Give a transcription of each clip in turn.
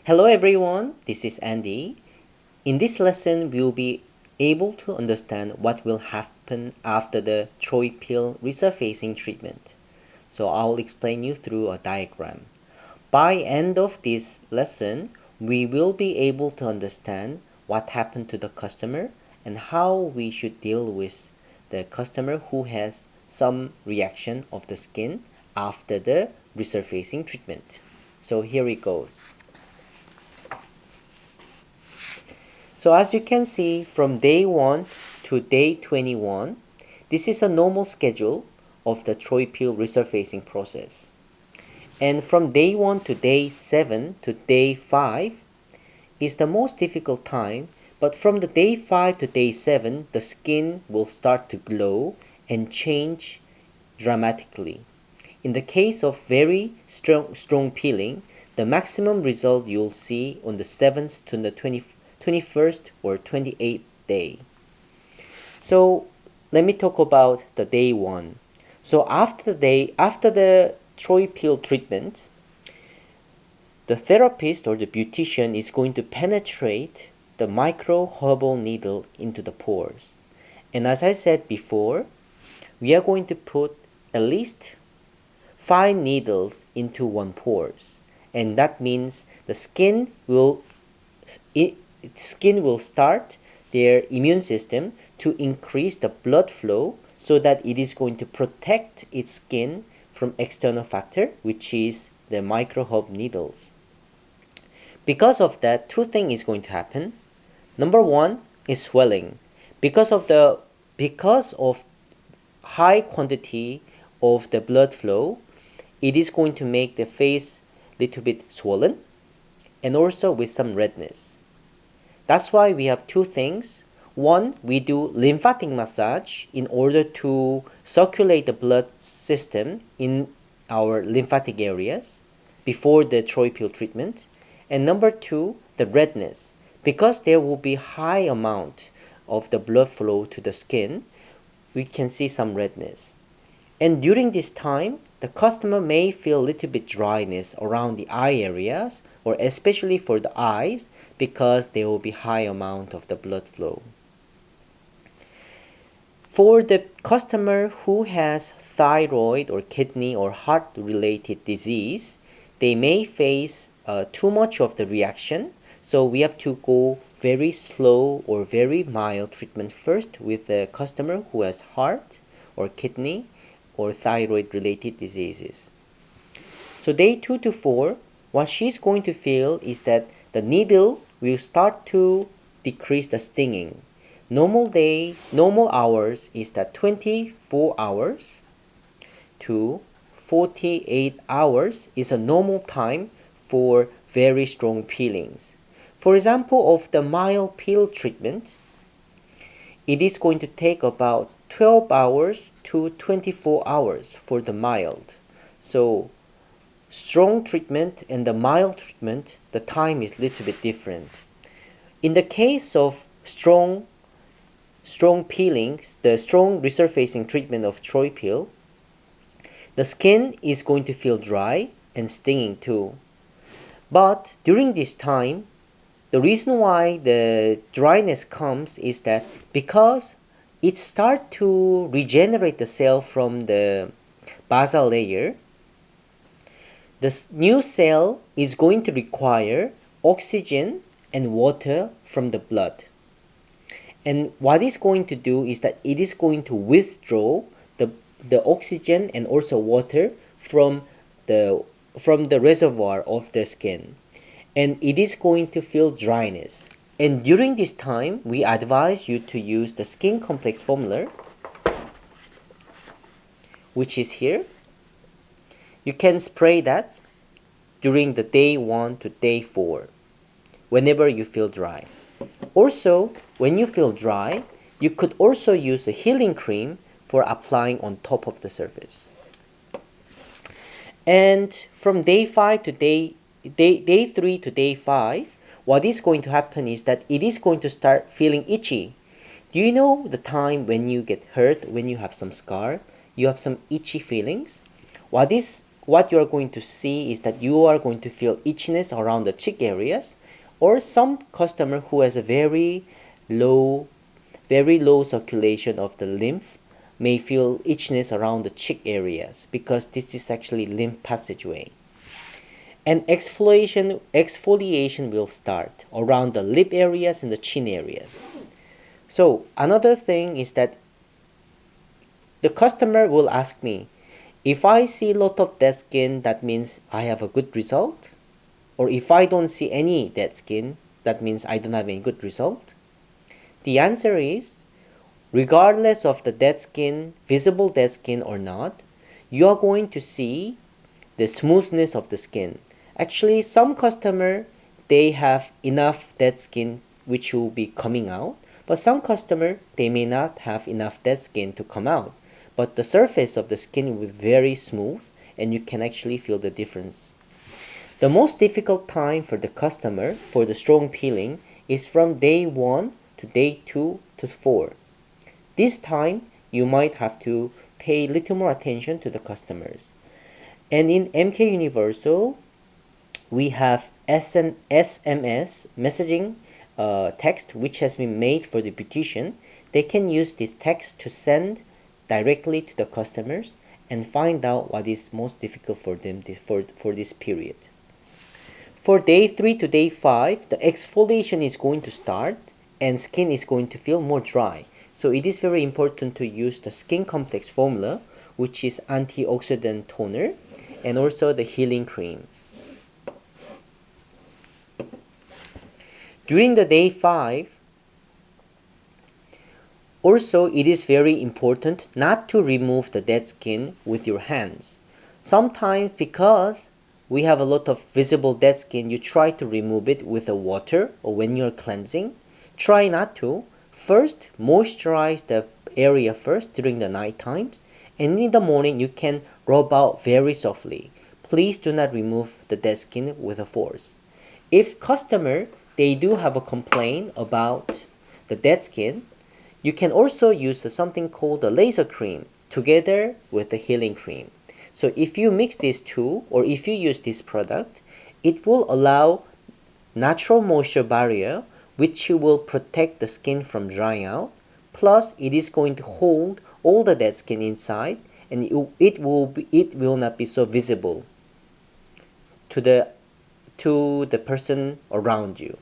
Hello everyone, this is Andy. In this lesson, we'll be able to understand what will happen after the Troipeel resurfacing treatment. So I'll explain you through a diagram. By end of this lesson, we will be able to understand what happened to the customer and how we should deal with the customer who has some reaction of the skin after the resurfacing treatment. So here it goes. So as you can see, from day 1 to day 21, this is a normal schedule of the Troipeel resurfacing process. And from day 1 to day 7 to day 5 is the most difficult time, but from the day 5 to day 7, the skin will start to glow and change dramatically. In the case of very strong peeling, the maximum result you'll see on the 7th to the 21st or 28th day. So let me talk about the day 1. So after the Troipeel treatment, the therapist or the beautician is going to penetrate the micro herbal needle into the pores. And as I said before, we are going to put at least 5 needles into one pores. And that means the skin will start their immune system to increase the blood flow so that it is going to protect its skin from external factor, which is the microherb needles. Because of that, two things is going to happen. Number one is swelling. Because of high quantity of the blood flow, it is going to make the face a little bit swollen and also with some redness. That's why we have two things. One, we do lymphatic massage in order to circulate the blood system in our lymphatic areas before the Troipeel treatment. And number two, the redness. Because there will be high amount of the blood flow to the skin, we can see some redness. And during this time, the customer may feel a little bit dryness around the eye areas, or especially for the eyes, because there will be high amount of the blood flow. For the customer who has thyroid or kidney or heart related disease, they may face too much of the reaction, so we have to go very slow or very mild treatment first with the customer who has heart or kidney or thyroid related diseases. So day 2 to 4, what she's going to feel is that the needle will start to decrease the stinging. Normal hours is that 24 hours to 48 hours is a normal time for very strong peelings. For example, of the mild peel treatment, it is going to take about 12 hours to 24 hours for the mild. So strong treatment and the mild treatment, the time is a little bit different. In the case of strong peelings, the strong resurfacing treatment of Troipeel, the skin is going to feel dry and stinging too. But during this time, the reason why the dryness comes is that because it starts to regenerate the cell from the basal layer, the new cell is going to require oxygen and water from the blood. And what it's going to do is that it is going to withdraw the oxygen and also water from the reservoir of the skin. And it is going to feel dryness. And during this time, we advise you to use the skin complex formula, which is here. You can spray that during the day 1 to day 4, whenever you feel dry. Also, when you feel dry, you could also use a healing cream for applying on top of the surface. And from day 5 to day 3 to day 5, what is going to happen is that it is going to start feeling itchy. Do you know the time when you get hurt, when you have some scar, you have some itchy feelings? What is what you are going to see is that you are going to feel itchiness around the cheek areas, or some customer who has a low very low circulation of the lymph may feel itchiness around the cheek areas because this is actually lymph passageway. And exfoliation will start around the lip areas and the chin areas. So another thing is that the customer will ask me, if I see a lot of dead skin, that means I have a good result? Or if I don't see any dead skin, that means I don't have any good result? The answer is, regardless of the dead skin, visible dead skin or not, you are going to see the smoothness of the skin. Actually, some customer, they have enough dead skin which will be coming out, but some customer, they may not have enough dead skin to come out. But the surface of the skin will be very smooth and you can actually feel the difference. The most difficult time for the customer for the strong peeling is from day 1 to day 2 to 4. This time, you might have to pay a little more attention to the customers. And in MK Universal, we have SMS messaging text which has been made for the beautician. They can use this text to send directly to the customers and find out what is most difficult for them for this period. For day 3 to day 5, the exfoliation is going to start and skin is going to feel more dry. So it is very important to use the skin complex formula, which is antioxidant toner and also the healing cream. During the day 5, also it is very important not to remove the dead skin with your hands. Sometimes because we have a lot of visible dead skin, you try to remove it with the water or when you're cleansing. Try not to. First, moisturize the area first during the night times, and in the morning you can rub out very softly. Please do not remove the dead skin with a force. If customer, they do have a complaint about the dead skin, you can also use something called the laser cream together with the healing cream. So if you mix these two, or if you use this product, it will allow natural moisture barrier which will protect the skin from drying out. Plus, it is going to hold all the dead skin inside, and it will not be so visible to the person around you.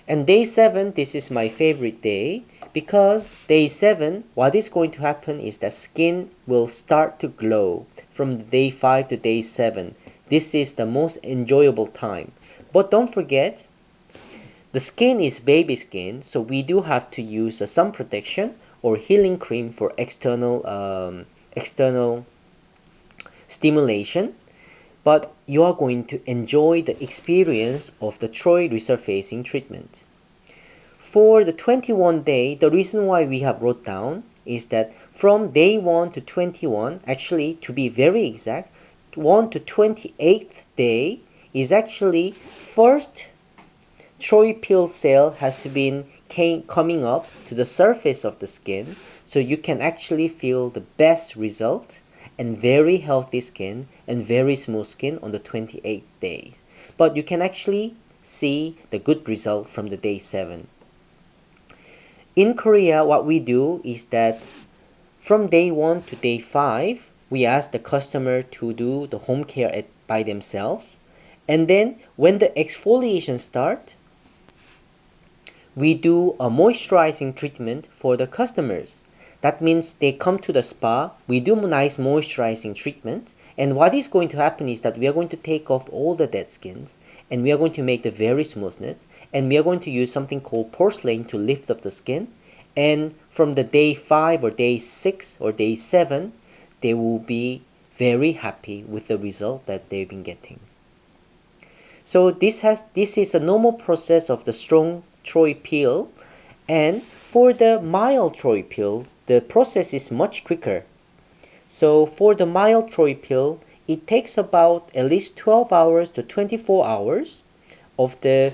And day 7, this is my favorite day, because day 7, what is going to happen is that skin will start to glow from day 5 to day 7. This is the most enjoyable time. But don't forget, the skin is baby skin, so we do have to use a sun protection or healing cream for external stimulation. But you are going to enjoy the experience of the Troy resurfacing treatment. For the 21 day, the reason why we have wrote down is that from day 1 to 21, actually to be very exact, 1 to 28th day is actually first Troipeel cell has been coming up to the surface of the skin, so you can actually feel the best result and very healthy skin and very smooth skin on the 28 days. But you can actually see the good result from the day 7. In Korea, what we do is that from day 1 to day 5, we ask the customer to do the home care by themselves. And then when the exfoliation starts, we do a moisturizing treatment for the customers. That means they come to the spa, we do a nice moisturizing treatment, and what is going to happen is that we are going to take off all the dead skins, and we are going to make the very smoothness, and we are going to use something called porcelain to lift up the skin, and from the day 5 or day 6 or day 7, they will be very happy with the result that they've been getting. So this is a normal process of the strong Troipeel, and for the mild Troipeel, the process is much quicker. So for the mild Troipeel, it takes about at least 12 hours to 24 hours of the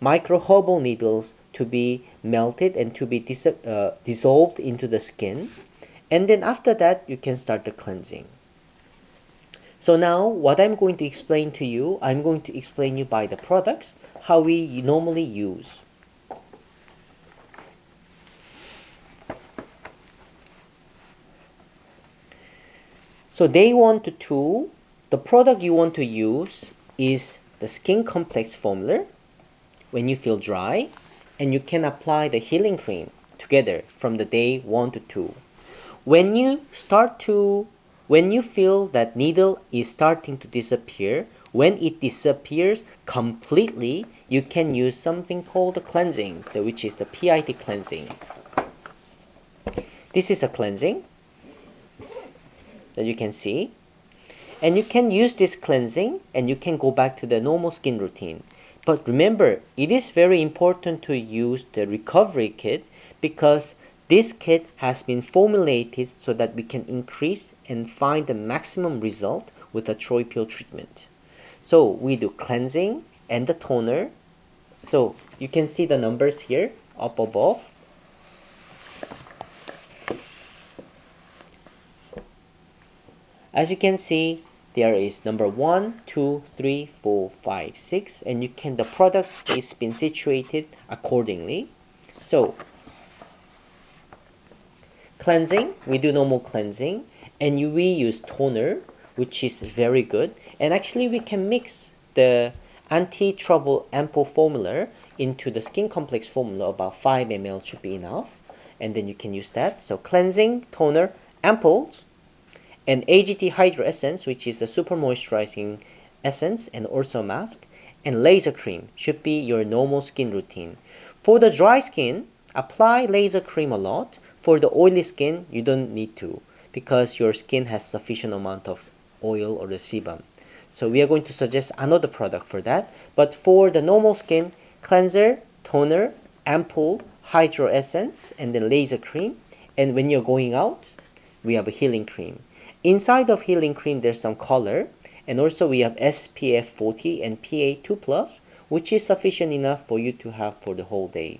microherbal needles to be melted and to be dissolved into the skin. And then after that, you can start the cleansing. So now what I'm going to explain to you, I'm going to explain you by the products, how we normally use. So day 1 to 2, the product you want to use is the Skin Complex Formula when you feel dry, and you can apply the healing cream together from the day 1 to 2. When you feel that needle is starting to disappear, when it disappears completely, you can use something called the cleansing, which is the PIT cleansing. This is a cleansing that you can see. And you can use this cleansing and you can go back to the normal skin routine. But remember, it is very important to use the recovery kit because this kit has been formulated so that we can increase and find the maximum result with a Troipeel treatment. So we do cleansing and the toner. So you can see the numbers here up above. As you can see, there is number 1, 2, 3, 4, 5, 6, and the product is been situated accordingly. So cleansing, we do normal cleansing, and we use toner, which is very good. And actually we can mix the anti-trouble ampoule formula into the skin complex formula. About 5 ml should be enough, and then you can use that. So cleansing, toner, ampoules, and AGT Hydro Essence, which is a super moisturizing essence and also mask, and laser cream should be your normal skin routine. For the dry skin, apply laser cream a lot. For the oily skin, you don't need to because your skin has sufficient amount of oil or the sebum. So we are going to suggest another product for that. But for the normal skin, cleanser, toner, ampoule, hydro essence, and then laser cream. And when you're going out, we have a healing cream. Inside of healing cream, there's some color, and also we have SPF 40 and PA2+, which is sufficient enough for you to have for the whole day.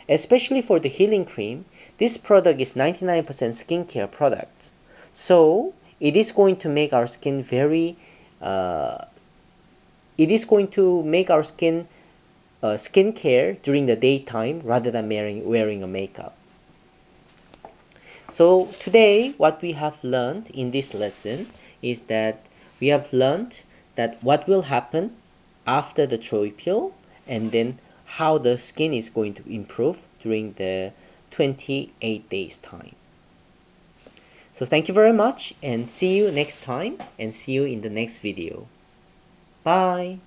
Especially for the healing cream, this product is 99% skincare product. So it is going to make our skin skincare during the daytime rather than wearing a makeup. So today what we have learned in this lesson is that we have learned that what will happen after the Troipeel and then how the skin is going to improve during the 28 days time. So thank you very much and see you next time and see you in the next video. Bye!